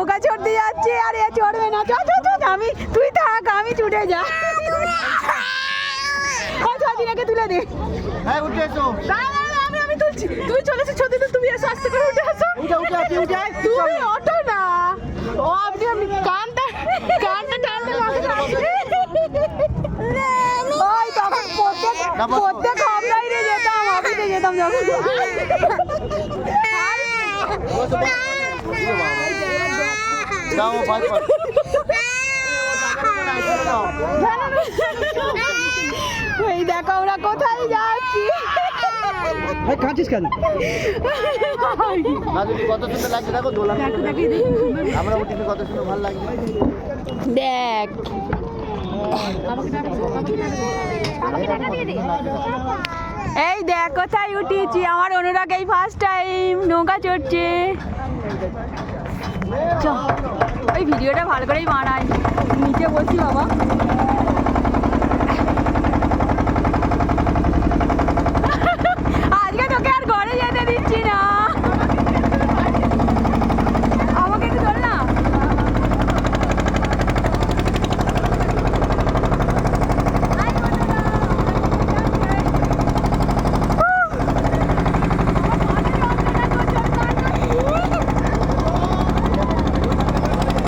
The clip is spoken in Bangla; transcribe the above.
নৌকা চড়তে যাচ্ছে আর এ চড়বে না। চ চ চ আমি, তুই থাক, আমি ছুটে যা। ছদিনাকে তুলে দে। হ্যাঁ উঠে এসো। আমি তুলছি, তুই চলেছে ছদিন, তুমি এসো আস্তে করে উঠে আসো। তুমি ওঠো না, ও আপনি কানটা টানতে ওই তখন প্রত্যেক আমরাই যেতাম, অফিসে যেতাম যখন। যাও ভাই এই দেখো আমরা কোথায় যাচ্ছি। কাঁচিস কেন? কত সুন্দর লাগছে দেখো দোলা। আমরা উঠিনি কত সুন্দর ভালো লাগছে। দেখ এই দেখ কোথায় উঠিয়েছি। আমার অনুরাগ এই ফার্স্ট টাইম নৌকা চড়ছে। ওই ভিডিওটা ভালো করেই বানাই, নিচে বসি বাবা।